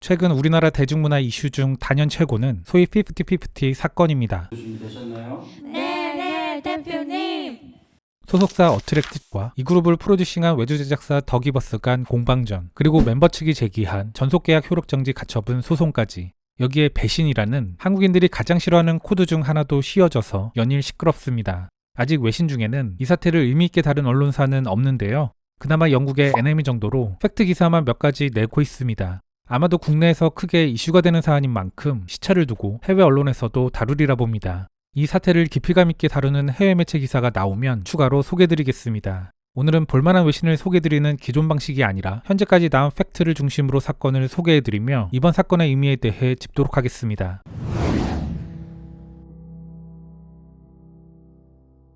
최근 우리나라 대중문화 이슈 중 단연 최고는 소위 50-50 사건입니다. 준비되셨나요? 네, 대표님. 소속사 어트랙트와 이 그룹을 프로듀싱한 외주 제작사 더기버스 간 공방전, 그리고 멤버 측이 제기한 전속계약 효력정지 가처분 소송까지. 여기에 배신이라는 한국인들이 가장 싫어하는 코드 중 하나도 씌워져서 연일 시끄럽습니다. 아직 외신 중에는 이 사태를 의미있게 다룬 언론사는 없는데요. 그나마 영국의 NME 정도로 팩트 기사만 몇 가지 내고 있습니다. 아마도 국내에서 크게 이슈가 되는 사안인 만큼 시차를 두고 해외 언론에서도 다루리라 봅니다. 이 사태를 깊이감 있게 다루는 해외 매체 기사가 나오면 추가로 소개드리겠습니다. 오늘은 볼만한 외신을 소개드리는 기존 방식이 아니라 현재까지 나온 팩트를 중심으로 사건을 소개해드리며 이번 사건의 의미에 대해 짚도록 하겠습니다.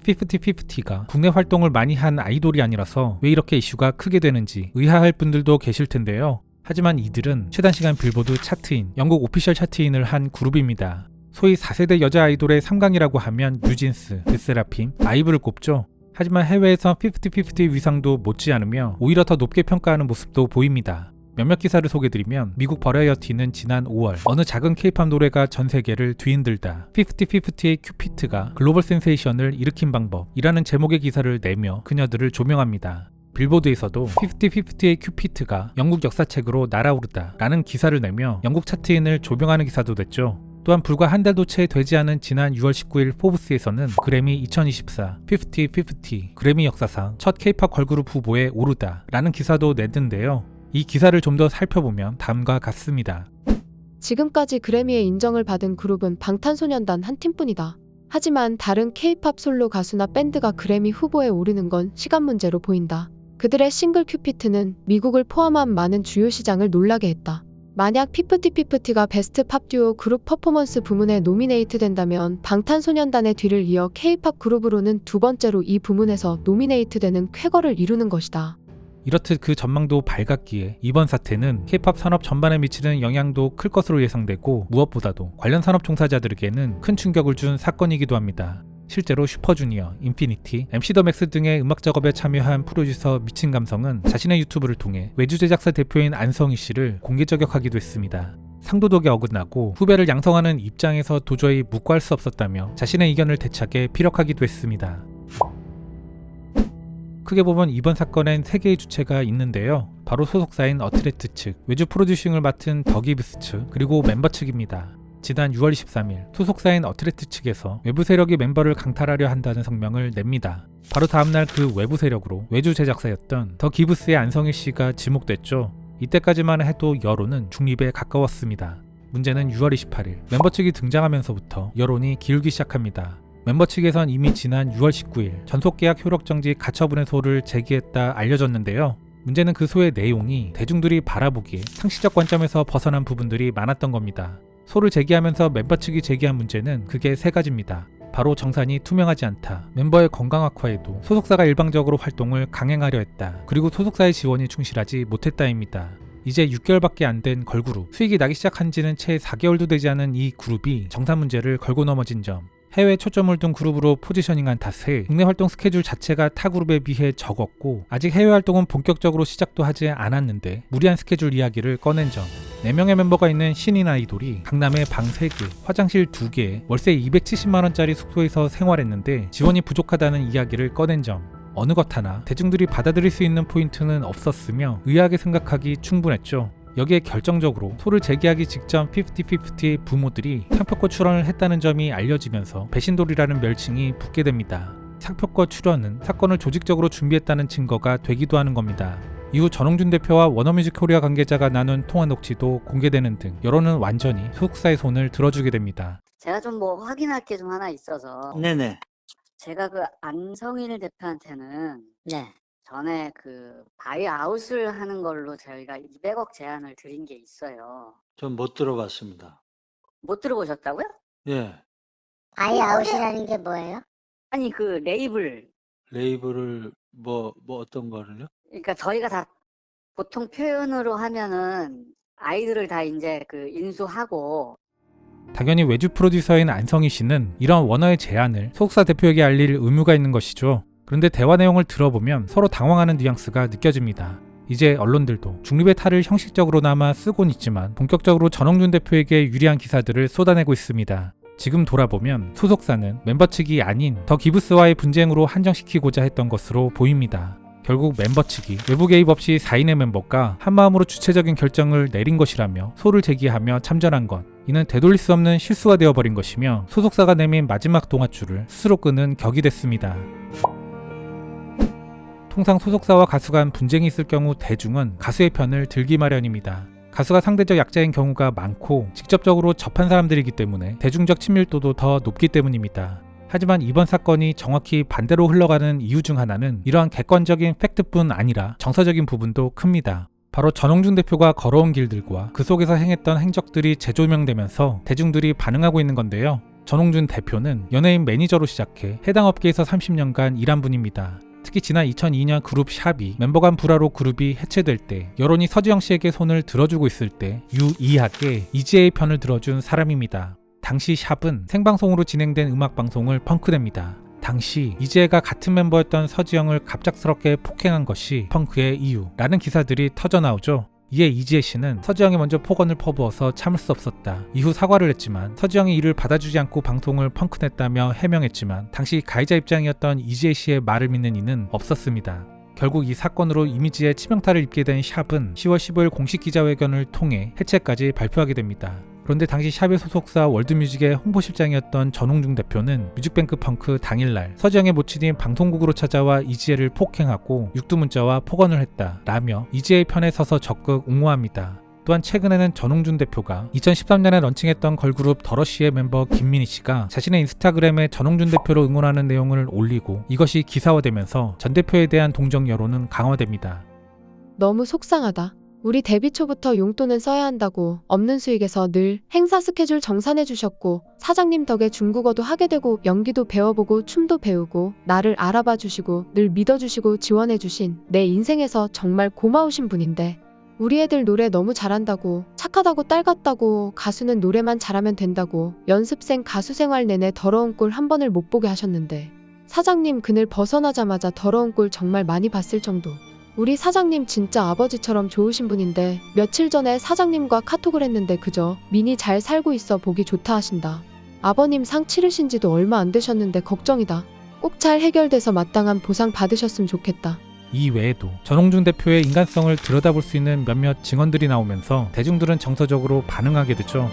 50-50가 국내 활동을 많이 한 아이돌이 아니라서 왜 이렇게 이슈가 크게 되는지 의아할 분들도 계실 텐데요. 하지만 이들은 최단 시간 빌보드 차트인, 영국 오피셜 차트인을 한 그룹입니다. 소위 4세대 여자 아이돌의 3강이라고 하면 뉴진스, 르세라핌, 아이브를 꼽죠. 하지만 해외에선 50-50 위상도 못지않으며 오히려 더 높게 평가하는 모습도 보입니다. 몇몇 기사를 소개드리면 미국 버라이어티는 지난 5월 어느 작은 케이팝 노래가 전 세계를 뒤흔들다 50-50의 큐피트가 글로벌 센세이션을 일으킨 방법이라는 제목의 기사를 내며 그녀들을 조명합니다. 빌보드에서도 50-50의 큐피트가 영국 역사책으로 날아오르다 라는 기사를 내며 영국 차트인을 조명하는 기사도 냈죠. 또한 불과 한 달도 채 되지 않은 지난 6월 19일 포브스에서는 그래미 2024 50-50 그래미 역사상 첫 K-POP 걸그룹 후보에 오르다 라는 기사도 냈는데요. 이 기사를 좀 더 살펴보면 다음과 같습니다. 지금까지 그래미의 인정을 받은 그룹은 방탄소년단 한 팀뿐이다. 하지만 다른 K-POP 솔로 가수나 밴드가 그래미 후보에 오르는 건 시간 문제로 보인다. 그들의 싱글 큐피트는 미국을 포함한 많은 주요 시장을 놀라게 했다. 만약 50-50가 베스트 팝 듀오 그룹 퍼포먼스 부문에 노미네이트 된다면 방탄소년단의 뒤를 이어 K-POP 그룹으로는 두 번째로 이 부문에서 노미네이트 되는 쾌거를 이루는 것이다. 이렇듯 그 전망도 밝았기에 이번 사태는 K-POP 산업 전반에 미치는 영향도 클 것으로 예상되고 무엇보다도 관련 산업 종사자들에게는 큰 충격을 준 사건이기도 합니다. 실제로 슈퍼주니어, 인피니티, MC 더 맥스 등의 음악 작업에 참여한 프로듀서 미친 감성은 자신의 유튜브를 통해 외주 제작사 대표인 안성희 씨를 공개 저격하기도 했습니다. 상도덕에 어긋나고 후배를 양성하는 입장에서 도저히 묵과할 수 없었다며 자신의 의견을 대차게 피력하기도 했습니다. 크게 보면 이번 사건엔 3개의 주체가 있는데요. 바로 소속사인 어트랙트 측, 외주 프로듀싱을 맡은 더기브스 측, 그리고 멤버 측입니다. 지난 6월 23일 소속사인 어트랙트 측에서 외부 세력이 멤버를 강탈하려 한다는 성명을 냅니다. 바로 다음날 그 외부 세력으로 외주 제작사였던 더 기브스의 안성일 씨가 지목됐죠. 이때까지만 해도 여론은 중립에 가까웠습니다. 문제는 6월 28일 멤버 측이 등장하면서부터 여론이 기울기 시작합니다. 멤버 측에선 이미 지난 6월 19일 전속계약 효력정지 가처분의 소를 제기했다 알려졌는데요. 문제는 그 소의 내용이 대중들이 바라보기에 상식적 관점에서 벗어난 부분들이 많았던 겁니다. 소를 제기하면서 멤버 측이 제기한 문제는 크게 3가지입니다. 바로 정산이 투명하지 않다, 멤버의 건강 악화에도 소속사가 일방적으로 활동을 강행하려 했다, 그리고 소속사의 지원이 충실하지 못했다입니다. 이제 6개월밖에 안 된 걸그룹, 수익이 나기 시작한 지는 채 4개월도 되지 않은 이 그룹이 정산 문제를 걸고 넘어진 점, 해외 초점을 둔 그룹으로 포지셔닝한 탓에 국내 활동 스케줄 자체가 타 그룹에 비해 적었고 아직 해외 활동은 본격적으로 시작도 하지 않았는데 무리한 스케줄 이야기를 꺼낸 점, 4명의 멤버가 있는 신인 아이돌이 강남에 방 3개, 화장실 2개에 월세 270만원짜리 숙소에서 생활했는데 지원이 부족하다는 이야기를 꺼낸 점, 어느 것 하나 대중들이 받아들일 수 있는 포인트는 없었으며 의아하게 생각하기 충분했죠. 여기에 결정적으로 소를 제기하기 직전 50-50의 부모들이 상표권 출원을 했다는 점이 알려지면서 배신돌이라는 멸칭이 붙게 됩니다. 상표권 출원은 사건을 조직적으로 준비했다는 증거가 되기도 하는 겁니다. 이후 전홍준 대표와 워너뮤직 코리아 관계자가 나눈 통화 녹취도 공개되는 등 여론은 완전히 소속사의 손을 들어주게 됩니다. 제가 좀 확인할 게 좀 하나 있어서. 네네. 제가 그 안성일 대표한테는 네. 전에 그 바이아웃을 하는 걸로 저희가 200억 제안을 드린 게 있어요. 전 못 들어봤습니다. 못 들어보셨다고요? 예. 바이아웃이라는 게 뭐예요? 아니 그 레이블을 뭐 어떤 거를요? 그러니까 저희가 다 보통 표현으로 하면은 아이들을 다 이제 그 인수하고. 당연히 외주 프로듀서인 안성희 씨는 이런 워너의 제안을 소속사 대표에게 알릴 의무가 있는 것이죠. 그런데 대화 내용을 들어보면 서로 당황하는 뉘앙스가 느껴집니다. 이제 언론들도 중립의 탈을 형식적으로나마 쓰곤 있지만 본격적으로 전홍준 대표에게 유리한 기사들을 쏟아내고 있습니다. 지금 돌아보면 소속사는 멤버 측이 아닌 더 기브스와의 분쟁으로 한정시키고자 했던 것으로 보입니다. 결국 멤버 측이 외부 개입 없이 4인의 멤버가 한마음으로 주체적인 결정을 내린 것이라며 소를 제기하며 참전한 것. 이는 되돌릴 수 없는 실수가 되어버린 것이며 소속사가 내민 마지막 동아줄을 스스로 끄는 격이 됐습니다. 통상 소속사와 가수 간 분쟁이 있을 경우 대중은 가수의 편을 들기 마련입니다. 가수가 상대적 약자인 경우가 많고 직접적으로 접한 사람들이기 때문에 대중적 친밀도도 더 높기 때문입니다. 하지만 이번 사건이 정확히 반대로 흘러가는 이유 중 하나는 이러한 객관적인 팩트뿐 아니라 정서적인 부분도 큽니다. 바로 전홍준 대표가 걸어온 길들과 그 속에서 행했던 행적들이 재조명되면서 대중들이 반응하고 있는 건데요. 전홍준 대표는 연예인 매니저로 시작해 해당 업계에서 30년간 일한 분입니다. 특히 지난 2002년 그룹 샵이 멤버 간 불화로 그룹이 해체될 때 여론이 서지영 씨에게 손을 들어주고 있을 때 유의하게 이지의 편을 들어준 사람입니다. 당시 샵은 생방송으로 진행된 음악방송을 펑크냅니다. 당시 이지혜가 같은 멤버였던 서지영을 갑작스럽게 폭행한 것이 펑크의 이유라는 기사들이 터져나오죠. 이에 이지혜 씨는 서지영이 먼저 폭언을 퍼부어서 참을 수 없었다. 이후 사과를 했지만 서지영이 이를 받아주지 않고 방송을 펑크냈다며 해명했지만 당시 가해자 입장이었던 이지혜 씨의 말을 믿는 이는 없었습니다. 결국 이 사건으로 이미지에 치명타를 입게 된 샵은 10월 15일 공식 기자회견을 통해 해체까지 발표하게 됩니다. 그런데 당시 샵의 소속사 월드뮤직의 홍보실장이었던 전홍준 대표는 뮤직뱅크 펑크 당일날 서지영의 모친인 방송국으로 찾아와 이지혜를 폭행하고 육두문자와 폭언을 했다 라며 이지혜의 편에 서서 적극 옹호합니다. 또한 최근에는 전홍준 대표가 2013년에 런칭했던 걸그룹 더러쉬의 멤버 김민희 씨가 자신의 인스타그램에 전홍준 대표를 응원하는 내용을 올리고 이것이 기사화되면서 전 대표에 대한 동정 여론은 강화됩니다. 너무 속상하다. 우리 데뷔 초부터 용돈은 써야 한다고 없는 수익에서 늘 행사 스케줄 정산해 주셨고 사장님 덕에 중국어도 하게 되고 연기도 배워보고 춤도 배우고 나를 알아봐 주시고 늘 믿어주시고 지원해 주신 내 인생에서 정말 고마우신 분인데 우리 애들 노래 너무 잘한다고 착하다고 딸 같다고 가수는 노래만 잘하면 된다고 연습생 가수 생활 내내 더러운 꼴 한 번을 못 보게 하셨는데 사장님 그늘 벗어나자마자 더러운 꼴 정말 많이 봤을 정도. 우리 사장님 진짜 아버지처럼 좋으신 분인데 며칠 전에 사장님과 카톡을 했는데 그저 민이 잘 살고 있어 보기 좋다 하신다. 아버님 상 치르신 지도 얼마 안 되셨는데 걱정이다. 꼭 잘 해결돼서 마땅한 보상 받으셨으면 좋겠다. 이 외에도 전홍준 대표의 인간성을 들여다볼 수 있는 몇몇 증언들이 나오면서 대중들은 정서적으로 반응하게 되죠.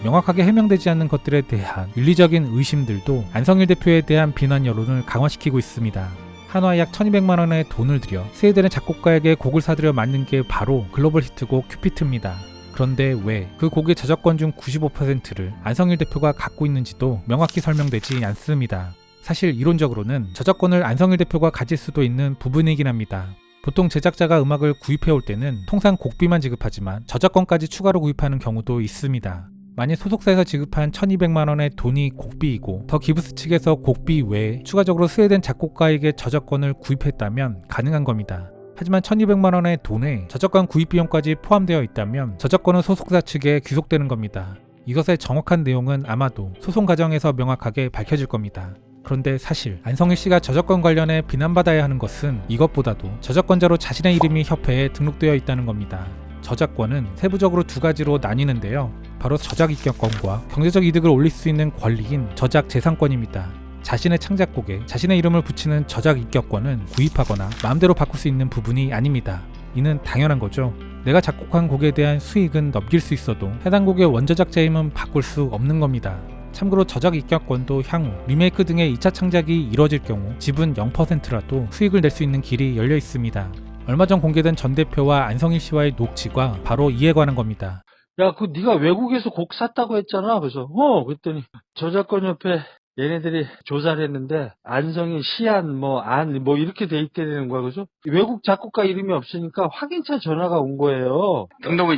명확하게 해명되지 않는 것들에 대한 윤리적인 의심들도 안성일 대표에 대한 비난 여론을 강화시키고 있습니다. 한화에 약 1200만 원의 돈을 들여 스웨덴의 작곡가에게 곡을 사들여 만든 게 바로 글로벌 히트곡 큐피트입니다. 그런데 왜 그 곡의 저작권 중 95%를 안성일 대표가 갖고 있는지도 명확히 설명되지 않습니다. 사실 이론적으로는 저작권을 안성일 대표가 가질 수도 있는 부분이긴 합니다. 보통 제작자가 음악을 구입해올 때는 통상 곡비만 지급하지만 저작권까지 추가로 구입하는 경우도 있습니다. 만약 소속사에서 지급한 1200만 원의 돈이 곡비이고 더 기브스 측에서 곡비 외에 추가적으로 스웨덴 작곡가에게 저작권을 구입했다면 가능한 겁니다. 하지만 1200만 원의 돈에 저작권 구입 비용까지 포함되어 있다면 저작권은 소속사 측에 귀속되는 겁니다. 이것의 정확한 내용은 아마도 소송 과정에서 명확하게 밝혀질 겁니다. 그런데 사실 안성일 씨가 저작권 관련해 비난받아야 하는 것은 이것보다도 저작권자로 자신의 이름이 협회에 등록되어 있다는 겁니다. 저작권은 세부적으로 두 가지로 나뉘는데요. 바로 저작 입격권과 경제적 이득을 올릴 수 있는 권리인 저작 재산권입니다. 자신의 창작곡에 자신의 이름을 붙이는 저작 입격권은 구입하거나 마음대로 바꿀 수 있는 부분이 아닙니다. 이는 당연한 거죠. 내가 작곡한 곡에 대한 수익은 넘길 수 있어도 해당 곡의 원저작자 이름은 바꿀 수 없는 겁니다. 참고로 저작 입격권도 향후 리메이크 등의 2차 창작이 이뤄질 경우 지분 0%라도 수익을 낼 수 있는 길이 열려 있습니다. 얼마 전 공개된 전 대표와 안성일 씨와의 녹취가 바로 이에 관한 겁니다. 야, 그 네가 외국에서 곡 샀다고 했잖아. 그래서 그랬더니 저작권협회 얘네들이 조사를 했는데 안성일, 시안, 안 이렇게 돼 있게 되는 거야. 그래서 외국 작곡가 이름이 없으니까 확인차 전화가 온 거예요. 등록이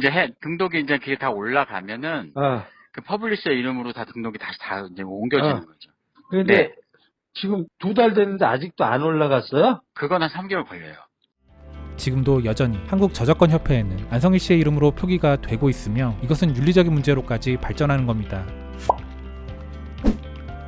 이제 그게 다 올라가면은 그 퍼블리셔 이름으로 다 등록이 다시 다 이제 옮겨지는 거죠. 그런데 네. 지금 2달 됐는데 아직도 안 올라갔어요? 그건 한 3개월 걸려요. 지금도 여전히 한국저작권협회에는 안성일 씨의 이름으로 표기가 되고 있으며 이것은 윤리적인 문제로까지 발전하는 겁니다.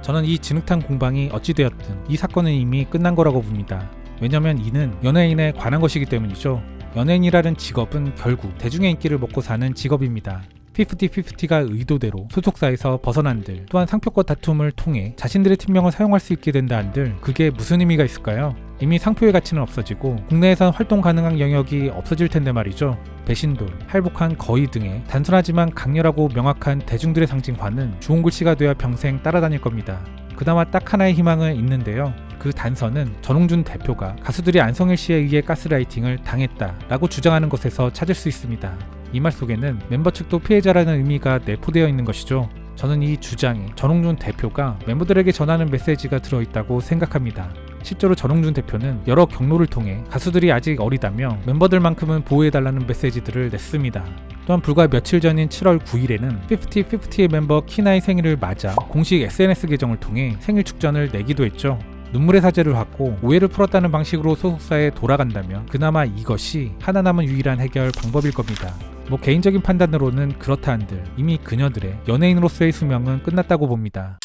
저는 이 진흙탕 공방이 어찌되었든 이 사건은 이미 끝난 거라고 봅니다. 왜냐면 이는 연예인에 관한 것이기 때문이죠. 연예인이라는 직업은 결국 대중의 인기를 먹고 사는 직업입니다. 50-50가 의도대로 소속사에서 벗어난들, 또한 상표권 다툼을 통해 자신들의 팀명을 사용할 수 있게 된다 한들 그게 무슨 의미가 있을까요? 이미 상표의 가치는 없어지고 국내에선 활동 가능한 영역이 없어질 텐데 말이죠. 배신돌, 할복한 거의 등의 단순하지만 강렬하고 명확한 대중들의 상징화는 주홍 글씨가 되어 평생 따라다닐 겁니다. 그나마 딱 하나의 희망은 있는데요. 그 단서는 전홍준 대표가 가수들이 안성일 씨에 의해 가스라이팅을 당했다라고 주장하는 것에서 찾을 수 있습니다. 이 말 속에는 멤버 측도 피해자라는 의미가 내포되어 있는 것이죠. 저는 이 주장에 전홍준 대표가 멤버들에게 전하는 메시지가 들어있다고 생각합니다. 실제로 전홍준 대표는 여러 경로를 통해 가수들이 아직 어리다며 멤버들만큼은 보호해달라는 메시지들을 냈습니다. 또한 불과 며칠 전인 7월 9일에는 50-50의 멤버 키나의 생일을 맞아 공식 SNS 계정을 통해 생일 축전을 내기도 했죠. 눈물의 사죄를 하고 오해를 풀었다는 방식으로 소속사에 돌아간다면 그나마 이것이 하나 남은 유일한 해결 방법일 겁니다. 개인적인 판단으로는 그렇다 한들 이미 그녀들의 연예인으로서의 수명은 끝났다고 봅니다.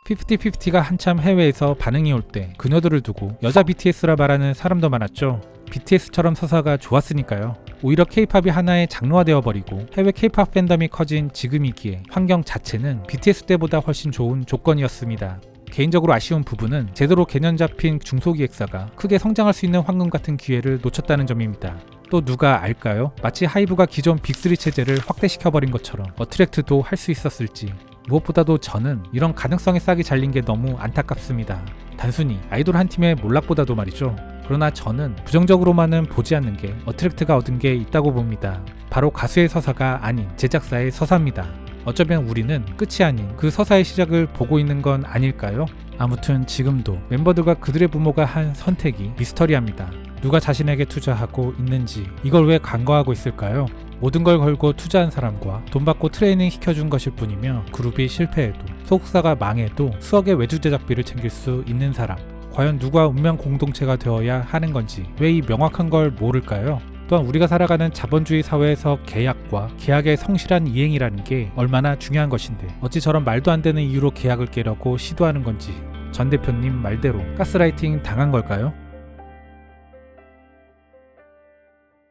50-50가 한참 해외에서 반응이 올 때 그녀들을 두고 여자 BTS라 말하는 사람도 많았죠. BTS처럼 서사가 좋았으니까요. 오히려 K-팝이 하나의 장르화되어 버리고 해외 K-팝 팬덤이 커진 지금이기에 환경 자체는 BTS 때보다 훨씬 좋은 조건이었습니다. 개인적으로 아쉬운 부분은 제대로 개념 잡힌 중소기획사가 크게 성장할 수 있는 황금 같은 기회를 놓쳤다는 점입니다. 또 누가 알까요? 마치 하이브가 기존 빅3 체제를 확대시켜버린 것처럼 어트랙트도 할 수 있었을지. 무엇보다도 저는 이런 가능성의 싹이 잘린 게 너무 안타깝습니다. 단순히 아이돌 한 팀의 몰락보다도 말이죠. 그러나 저는 부정적으로만은 보지 않는 게 어트랙트가 얻은 게 있다고 봅니다. 바로 가수의 서사가 아닌 제작사의 서사입니다. 어쩌면 우리는 끝이 아닌 그 서사의 시작을 보고 있는 건 아닐까요? 아무튼 지금도 멤버들과 그들의 부모가 한 선택이 미스터리합니다. 누가 자신에게 투자하고 있는지 이걸 왜 간과하고 있을까요? 모든 걸 걸고 투자한 사람과 돈 받고 트레이닝 시켜준 것일 뿐이며 그룹이 실패해도 소속사가 망해도 수억의 외주 제작비를 챙길 수 있는 사람, 과연 누가 운명 공동체가 되어야 하는 건지 왜 이 명확한 걸 모를까요? 또한 우리가 살아가는 자본주의 사회에서 계약과 계약의 성실한 이행이라는 게 얼마나 중요한 것인데 어찌 저런 말도 안 되는 이유로 계약을 깨려고 시도하는 건지 전 대표님 말대로 가스라이팅 당한 걸까요?